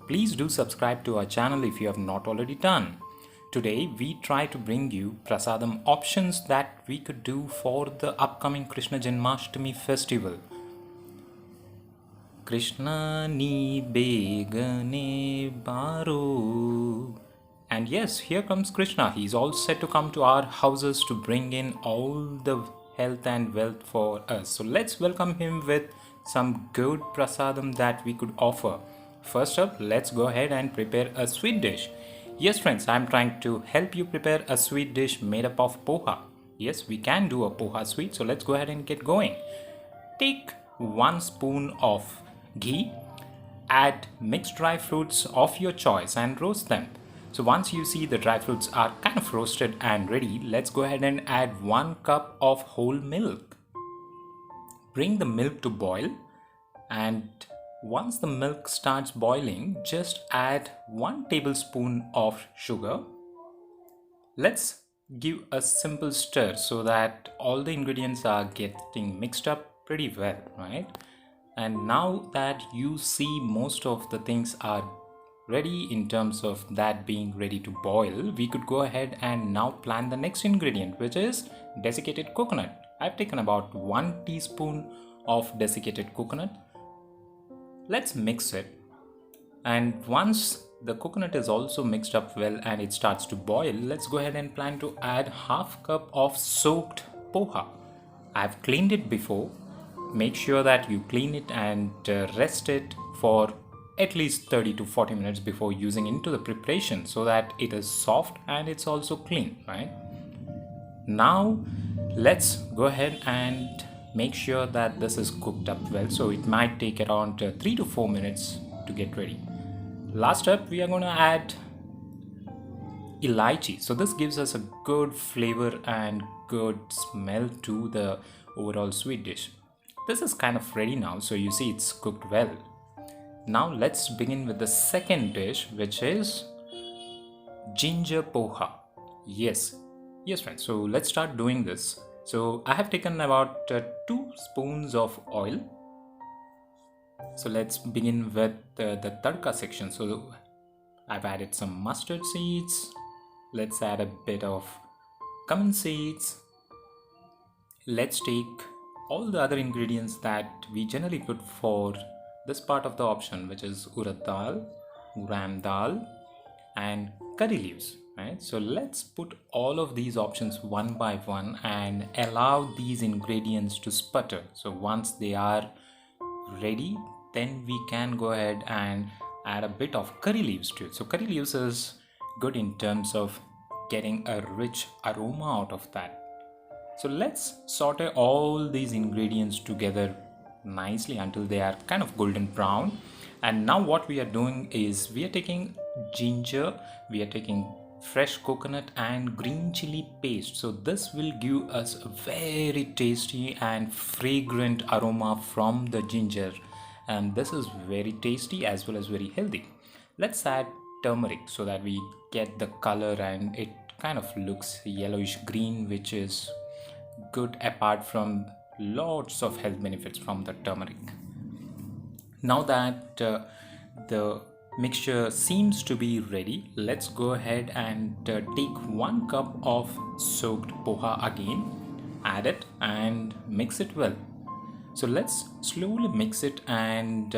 please do subscribe to our channel if you have not already done. Today we try to bring you Prasadam options that we could do for the upcoming Krishna Janmashtami festival. Krishna ni begane baro. And yes, here comes Krishna. He's all set to come to our houses to bring in all the health and wealth for us. So let's welcome him with some good prasadam that we could offer. First up, let's go ahead and prepare a sweet dish. Yes friends, I'm trying to help you prepare a sweet dish made up of poha. Yes, we can do a poha sweet, so let's go ahead and get going. Take 1 spoon of ghee, add mixed dry fruits of your choice and roast them. So once you see the dry fruits are kind of roasted and ready, let's go ahead and add 1 cup of whole milk. Bring the milk to boil, and once the milk starts boiling, just add 1 tablespoon of sugar. Let's give a simple stir so that all the ingredients are getting mixed up pretty well, right? And now that you see most of the things are ready in terms of that being ready to boil, we could go ahead and now plan the next ingredient, which is desiccated coconut. I've taken about 1 teaspoon of desiccated coconut. Let's mix it, and once the coconut is also mixed up well and it starts to boil, let's go ahead and plan to add half cup of soaked poha. I've cleaned it before. Make sure that you clean it and rest it for at least 30 to 40 minutes before using into the preparation, so that it is soft and it's also clean, right? Now let's go ahead and make sure that this is cooked up well, so it might take around 3 to 4 minutes to get ready. Last up, we are going to add elaichi. So this gives us a good flavor and good smell to the overall sweet dish. This is kind of ready now, so you see it's cooked well. Now let's begin with the second dish, which is ginger poha. Yes friends, so let's start doing this. So I have taken about 2 spoons of oil. So let's begin with the tadka section. So I've added some mustard seeds. Let's add a bit of cumin seeds. Let's take all the other ingredients that we generally put for this part of the option, which is urad dal, ram dal and curry leaves, right? So let's put all of these options one by one and allow these ingredients to sputter. So once they are ready, then we can go ahead and add a bit of curry leaves to it. So curry leaves is good in terms of getting a rich aroma out of that. So let's saute all these ingredients together nicely until they are kind of golden brown. And now what we are doing is we are taking ginger, we are taking fresh coconut and green chili paste. So this will give us a very tasty and fragrant aroma from the ginger, and this is very tasty as well as very healthy. Let's add turmeric so that we get the color and it kind of looks yellowish green, which is good apart from lots of health benefits from the turmeric. Now that the mixture seems to be ready, let's go ahead and take 1 cup of soaked poha again, add it and mix it well. So let's slowly mix it and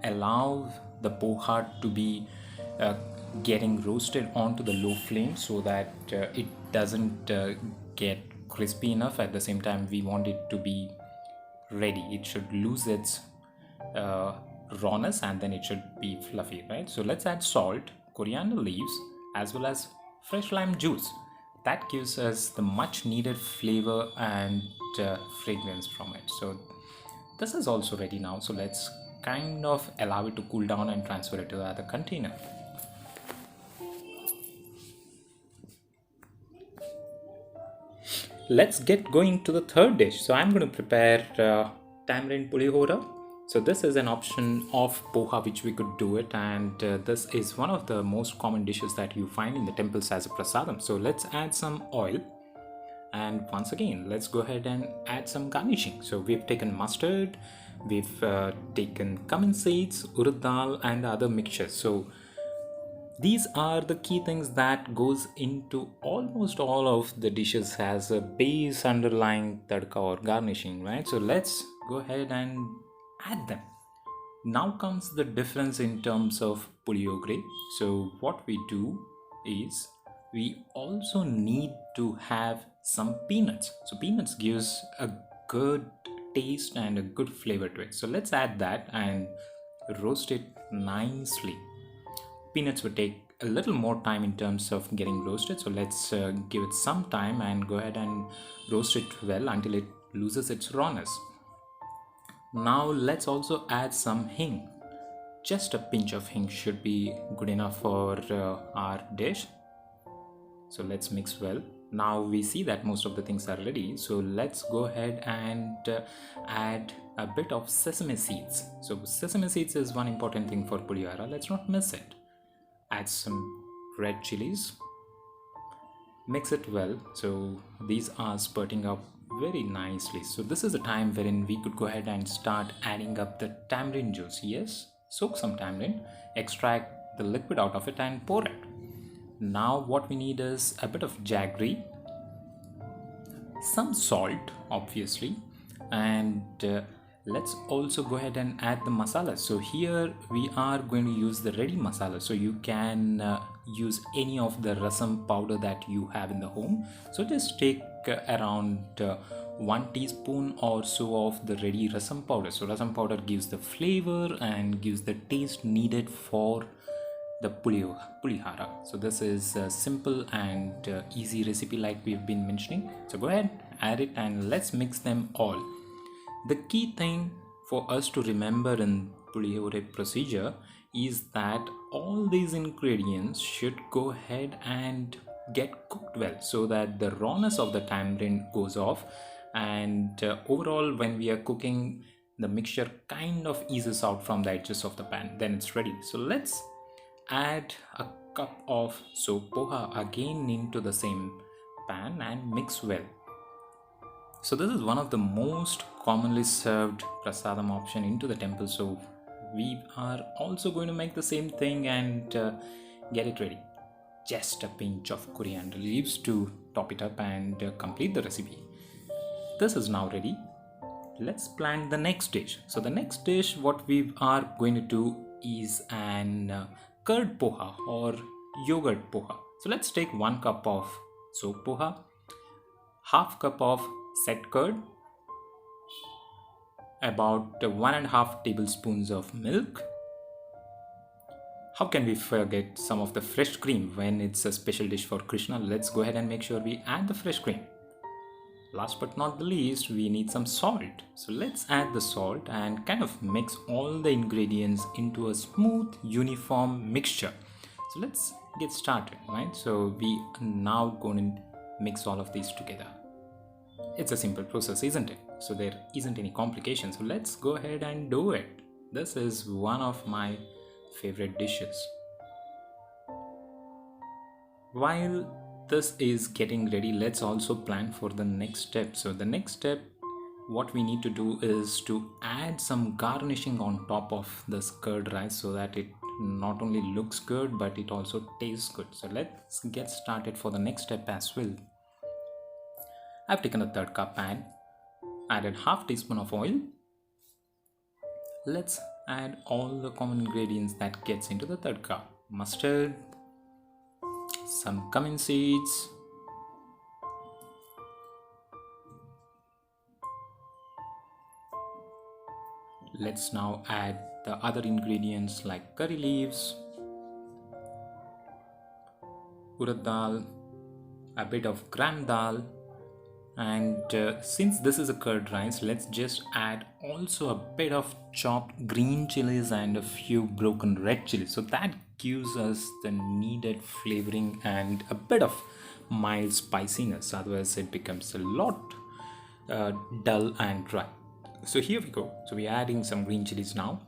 allow the poha to be getting roasted onto the low flame, so that it doesn't get crispy enough. At the same time, we want it to be ready. It should lose its rawness and then it should be fluffy, right? So let's add salt, coriander leaves as well as fresh lime juice. That gives us the much needed flavor and fragrance from it. So this is also ready now, so let's kind of allow it to cool down and transfer it to the other container. Let's get going to the third dish. So I'm going to prepare tamarind pulihora. So this is an option of poha which we could do it, and this is one of the most common dishes that you find in the temples as a prasadam. So let's add some oil, and once again let's go ahead and add some garnishing. So we've taken mustard, We've taken cumin seeds, urad dal, and other mixtures. So these are the key things that goes into almost all of the dishes as a base underlying tadka or garnishing, right? So let's go ahead and add them. Now comes the difference in terms of puliyogre. So what we do is we also need to have some peanuts. So peanuts gives a good taste and a good flavor to it. So let's add that and roast it nicely. Peanuts would take a little more time in terms of getting roasted, so let's give it some time and go ahead and roast it well until it loses its rawness. Now let's also add some hing. Just a pinch of hing should be good enough for our dish. So let's mix well. Now we see that most of the things are ready, so let's go ahead and add a bit of sesame seeds. So sesame seeds is one important thing for pulihara, let's not miss it. Add some red chillies, mix it well. So these are spurting up very nicely. So this is a time wherein we could go ahead and start adding up the tamarind juice. Yes, soak some tamarind, extract the liquid out of it and pour it. Now what we need is a bit of jaggery, some salt obviously, and let's also go ahead and add the masala. So here we are going to use the ready masala, so you can use any of the rasam powder that you have in the home. So just take around 1 teaspoon or so of the ready rasam powder. So rasam powder gives the flavor and gives the taste needed for the pulihara. So this is a simple and easy recipe like we've been mentioning. So go ahead, add it, and let's mix them all. The key thing for us to remember in pulihara procedure is that all these ingredients should go ahead and get cooked well, so that the rawness of the tamarind goes off, and overall when we are cooking, the mixture kind of eases out from the edges of the pan. Then it's ready. So let's add a cup of poha again into the same pan and mix well. So this is one of the most commonly served prasadam option into the temple. So we are also going to make the same thing and get it ready. Just a pinch of coriander leaves to top it up and complete the recipe. This is now ready. Let's plan the next dish. So the next dish what we are going to do is an curd poha or yogurt poha. So let's take 1 cup of soap poha, half cup of set curd, about 1.5 tablespoons of milk. How can we forget some of the fresh cream when it's a special dish for Krishna? Let's go ahead and make sure we add the fresh cream. Last but not the least, we need some salt. So let's add the salt and kind of mix all the ingredients into a smooth, uniform mixture. So let's get started, right? So we are now going to mix all of these together. It's a simple process, isn't it? So there isn't any complication. So let's go ahead and do it. This is one of my favorite dishes. While this is getting ready, let's also plan for the next step. So the next step, what we need to do is to add some garnishing on top of this curd rice, so that it not only looks good but it also tastes good. So let's get started for the next step as well. I've taken a tadka pan, added half teaspoon of oil. Let's add all the common ingredients that gets into the tadka: mustard, some cumin seeds, let's now add the other ingredients like curry leaves, urad dal, a bit of gram dal, and since this is a curd rice, let's just add also a bit of chopped green chilies and a few broken red chilies. So that gives us the needed flavoring and a bit of mild spiciness, otherwise it becomes a lot dull and dry. So here we go. So we're adding some green chilies now.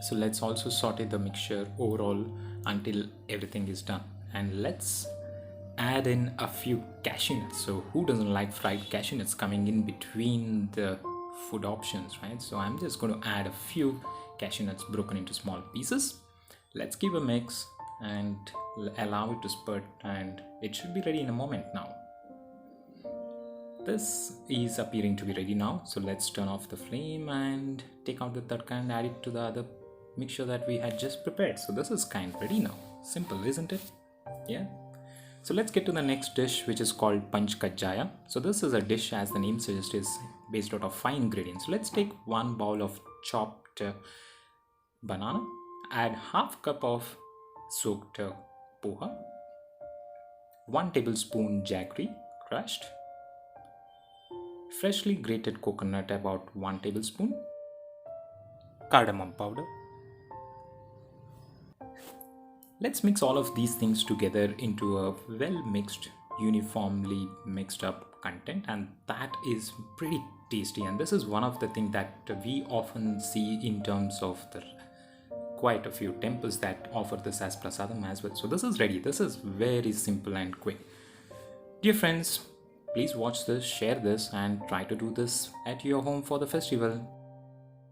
So let's also saute the mixture overall until everything is done, and let's add in a few cashew nuts. So who doesn't like fried cashew nuts coming in between the food options, right? So I'm just going to add a few cashew nuts broken into small pieces. Let's give a mix and allow it to spurt, and it should be ready in a moment now. This is appearing to be ready now, so let's turn off the flame and take out the tadka and add it to the other mixture that we had just prepared. So this is kind of ready now. Simple, isn't it? Yeah. So let's get to the next dish, which is called Pancha Jaya. So this is a dish, as the name suggests, is based out of 5 ingredients. So let's take 1 bowl of chopped banana, add half cup of soaked poha, 1 tablespoon jaggery crushed, freshly grated coconut about 1 tablespoon, cardamom powder. Let's mix all of these things together into a well mixed, uniformly mixed up content, and that is pretty tasty. And this is one of the things that we often see in terms of the quite a few temples that offer this as prasadam as well. So this is ready. This is very simple and quick. Dear friends, please watch this, share this, and try to do this at your home for the festival.